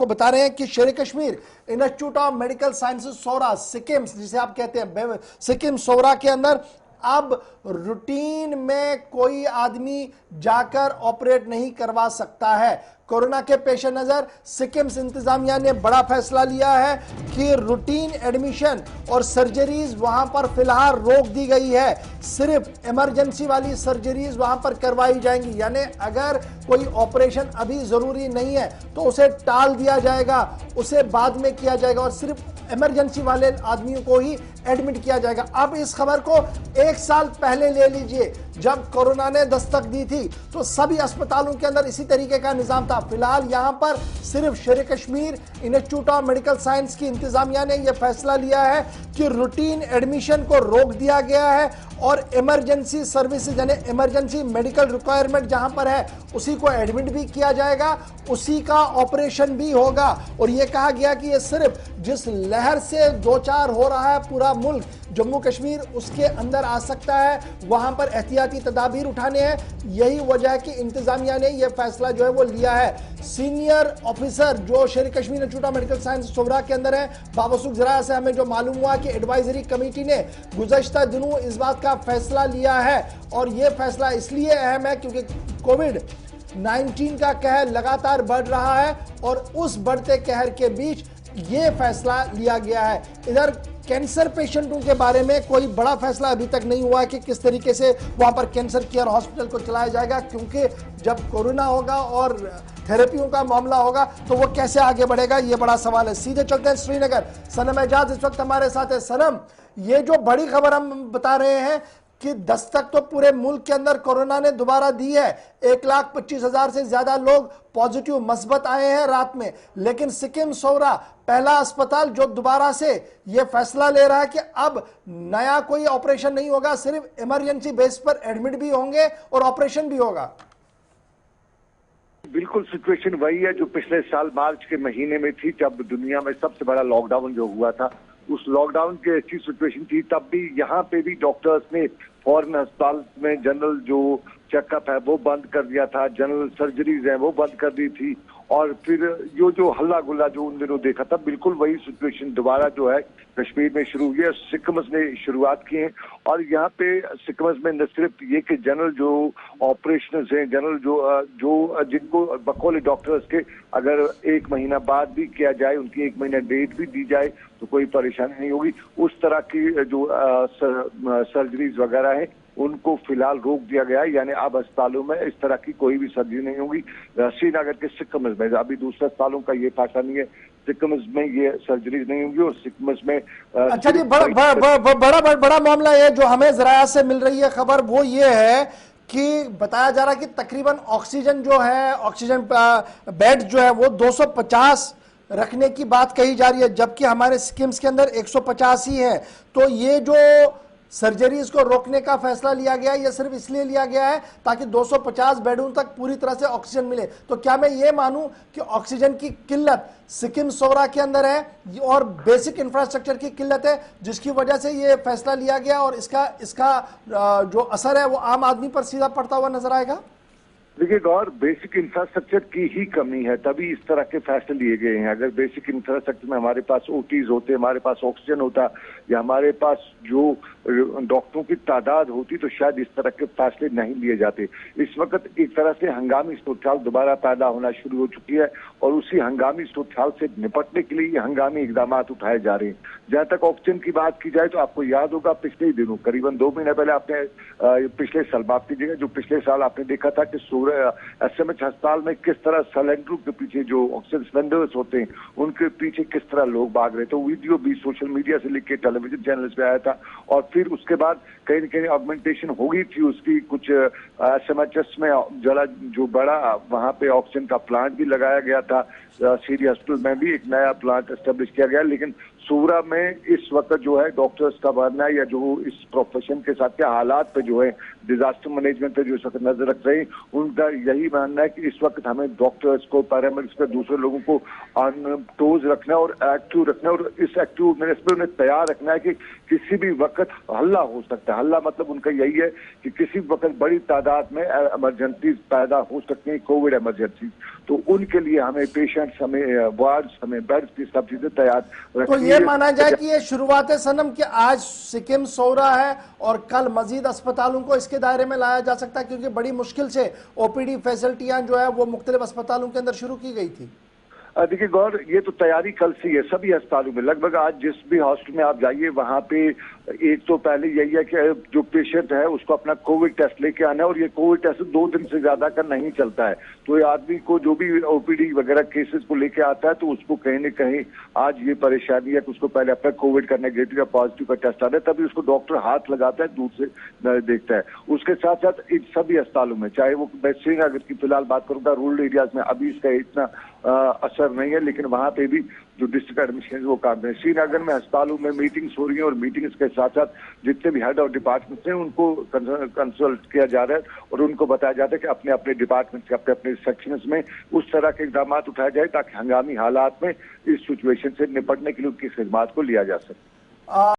आपको बता रहे हैं कि Sher Kashmir Institute of Medical Sciences Soura, Sikkim जिसे आप कहते हैं, सिक्किम सोरा के अंदर अब रूटीन में कोई आदमी जाकर ऑपरेट नहीं करवा सकता है। कोरोना के पेश नजर सिक्किम इंतजामिया ने बड़ा फैसला लिया है कि रूटीन एडमिशन और सर्जरीज वहां पर फिलहाल रोक दी गई है। सिर्फ इमरजेंसी वाली सर्जरीज वहां पर करवाई जाएंगी, यानी अगर कोई ऑपरेशन अभी जरूरी नहीं है तो उसे टाल दिया जाएगा, उसे बाद में किया जाएगा और सिर्फ इमरजेंसी वाले आदमियों को ही एडमिट किया जाएगा। अब इस खबर को एक साल पहले ले लीजिए, जब कोरोना ने दस्तक दी थी तो सभी अस्पतालों के अंदर इसी तरीके का निजाम था। फिलहाल यहां पर सिर्फ शेर Kashmir Institute of Medical science की इंतजामिया ने यह फैसला लिया है कि रूटीन एडमिशन को रोक दिया गया है और इमरजेंसी सर्विसेज यानी इमरजेंसी मेडिकल रिक्वायरमेंट जहां पर है उसी को एडमिट भी किया जाएगा, उसी का ऑपरेशन भी होगा। और यह कहा गया कि यह सिर्फ जिस लहर से दो चार हो रहा है पूरा मुल्क, जम्मू कश्मीर उसके अंदर आ सकता है, वहां पर एहतियाती तदाबीर उठाने हैं। यही वजह है कि इंतजामिया ने यह फैसला जो है वो लिया है। सीनियर ऑफिसर जो Sher Kashmir Institute of Medical Science Soura के अंदर है, बावसूख जराया से हमें जो मालूम हुआ कि एडवाइजरी कमेटी ने गुज़श्ता दिनों इस बात का फैसला लिया है और यह फैसला इसलिए अहम है क्योंकि कोविड-19 का कहर लगातार बढ़ रहा है और उस बढ़ते कहर के बीच यह फैसला लिया गया है। इधर कैंसर पेशेंटों के बारे में कोई बड़ा फैसला अभी तक नहीं हुआ कि किस तरीके से वहां पर कैंसर केयर हॉस्पिटल को चलाया जाएगा, क्योंकि जब कोरोना होगा और थेरेपियों का मामला होगा तो वो कैसे आगे बढ़ेगा, ये बड़ा सवाल है। सीधे चलते हैं श्रीनगर, सनम एजाज इस वक्त हमारे साथ है। सनम, ये जो बड़ी खबर हम बता रहे हैं कि दस्तक तो पूरे मुल्क के अंदर कोरोना ने दोबारा दी है, 1,25,000 से ज्यादा लोग पॉजिटिव मस्बत आए हैं रात में, लेकिन सिक्किम सोरा पहला अस्पताल जो दोबारा से यह फैसला ले रहा है कि अब नया कोई ऑपरेशन नहीं होगा, सिर्फ इमरजेंसी बेस पर एडमिट भी होंगे और ऑपरेशन भी होगा। बिल्कुल सिचुएशन वही है जो पिछले साल मार्च के महीने में थी, जब दुनिया में सबसे बड़ा लॉकडाउन जो हुआ था। उस लॉकडाउन की अच्छी सिचुएशन थी, तब भी यहाँ पे भी डॉक्टर्स ने फॉरेन अस्पताल में जनरल जो चेकअप है वो बंद कर दिया था, जनरल सर्जरीज है वो बंद कर दी थी। और फिर ये जो हल्ला गुल्ला जो उन दिनों देखा था, बिल्कुल वही सिचुएशन दोबारा जो है कश्मीर में शुरू हुई है। सिक्किम ने शुरुआत की है और यहाँ पे सिक्किम में न सिर्फ ये कि जनरल जो ऑपरेशन हैं, जनरल जो जिनको बकौल डॉक्टर्स के अगर 1 महीना बाद भी किया जाए, उनकी 1 महीना डेट भी दी जाए तो कोई परेशानी नहीं होगी। उस तरह की जो सर्जरीज वगैरह है उनको फिलहाल रोक दिया गया है, यानी अब अस्पतालों में इस तरह की कोई भी सर्जरी नहीं होगी। श्रीनगर के सिक्किम में, अभी दूसरे अस्पतालों का ये फैसला नहीं है, सिक्किम में ये सर्जरीज नहीं होंगी और सिक्किम में अच्छा जी, बड़ा मामला है जो हमें जराया से मिल रही है खबर, वो ये है कि बताया जा रहा है कि तकरीबन ऑक्सीजन जो है, ऑक्सीजन बेड जो है वो 250 रखने की बात कही जा रही है, जबकि हमारे स्कीम्स के अंदर 150 ही है। तो ये जो सर्जरीज को रोकने का फैसला लिया गया है, यह सिर्फ इसलिए लिया गया है ताकि 250 बेडों तक पूरी तरह से ऑक्सीजन मिले। तो क्या मैं ये मानूं कि ऑक्सीजन की किल्लत सिक्किम सोरा के अंदर है और बेसिक इंफ्रास्ट्रक्चर की किल्लत है, जिसकी वजह से ये फैसला लिया गया और इसका जो असर है वो आम आदमी पर सीधा पड़ता हुआ नजर आएगा? देखिए गौर, बेसिक इंफ्रास्ट्रक्चर की ही कमी है, तभी इस तरह के फैसले लिए गए हैं। अगर बेसिक इंफ्रास्ट्रक्चर में हमारे पास ओटीज होते, हमारे पास ऑक्सीजन होता या हमारे पास जो डॉक्टरों की तादाद होती तो शायद इस तरह के फैसले नहीं लिए जाते। इस वक्त एक तरह से हंगामी सूरत दोबारा पैदा होना शुरू हो चुकी है और उसी हंगामी सूरत से निपटने के लिए हंगामी इकदाम उठाए जा रहे हैं। जहां तक ऑक्सीजन की बात की जाए तो आपको याद होगा पिछले ही दिनों, करीबन 2 महीने पहले आपने पिछले साल माफ कीजिएगा, जो पिछले साल आपने देखा था कि एसएमएच अस्पताल में किस तरह सिलेंडरों के पीछे जो ऑक्सीजन सिलेंडर्स होते हैं उनके पीछे किस तरह लोग भाग रहे थे। वीडियो भी सोशल मीडिया से लेकर टेलीविजन चैनल्स पे आया था और फिर उसके बाद कहीं न कहीं ऑगमेंटेशन हो गई थी उसकी। कुछ एसएमएचएस में जरा जो बड़ा वहां पे ऑक्सीजन का प्लांट भी लगाया गया था, सीरी हॉस्पिटल में भी एक नया प्लांट एस्टेब्लिश किया गया। लेकिन सूरा में इस वक्त जो है डॉक्टर्स का मानना है या जो इस प्रोफेशन के साथ क्या हालात पे जो है डिजास्टर मैनेजमेंट पे जो इस वक्त नजर रख रहे हैं, उनका यही मानना है कि इस वक्त हमें डॉक्टर्स को, पैरामेडिक्स को, दूसरे लोगों को ऑन टोज रखना और एक्टिव रखना और इस एक्टिवनेस पे उन्हें तैयार रखना है कि किसी भी वक्त हल्ला हो सकता है। हल्ला मतलब उनका यही है कि किसी वक्त बड़ी तादाद में इमरजेंसी पैदा हो सकती है, कोविड इमरजेंसी। तो उनके लिए हमें पेशेंट्स, हमें वार्ड्स, हमें बेड्स की सब चीजें तैयार तो ये माना जाए कि ये शुरुआत है सनम कि आज सिक्किम सो रहा है और कल मजीद अस्पतालों को इसके दायरे में लाया जा सकता है, क्योंकि बड़ी मुश्किल से ओपीडी फैसिलिटियां जो है वो मुख्तलिफ अस्पतालों के अंदर शुरू की गई थी। देखिए गौर, ये तो तैयारी कल से है सभी अस्पतालों में। लगभग आज जिस भी हॉस्पिटल में आप जाइए वहां पे एक तो पहले यही है कि जो पेशेंट है उसको अपना कोविड टेस्ट लेके आना है, और ये कोविड टेस्ट 2 दिन से ज्यादा का नहीं चलता है। तो ये आदमी को जो भी ओपीडी वगैरह केसेस को लेके आता है तो उसको कहीं न कहीं आज ये परेशानी है कि उसको पहले अपना कोविड का नेगेटिव या पॉजिटिव का टेस्ट आता है, तभी उसको डॉक्टर हाथ लगाता है, दूर से देखता है। उसके साथ साथ इन सभी अस्पतालों में, चाहे वो मैं श्रीनगर की फिलहाल बात करूंगा, रूरल एरियाज में अभी इसका इतना असर नहीं है, लेकिन वहां पे भी जो डिस्ट्रिक्ट एडमिनिस्ट्रेशन वो काम है। श्रीनगर में अस्पतालों में मीटिंग्स हो रही हैं, और मीटिंग्स के साथ साथ जितने भी हेड ऑफ डिपार्टमेंट्स हैं उनको कंसल्ट किया जा रहा है, और उनको बताया जाता है कि अपने अपने डिपार्टमेंट के अपने अपने सेक्शंस में उस तरह के इकदाम उठाए जाए ताकि हंगामी हालात में इस सिचुएशन से निपटने के लिए उनकी खिदमात को लिया जा सके।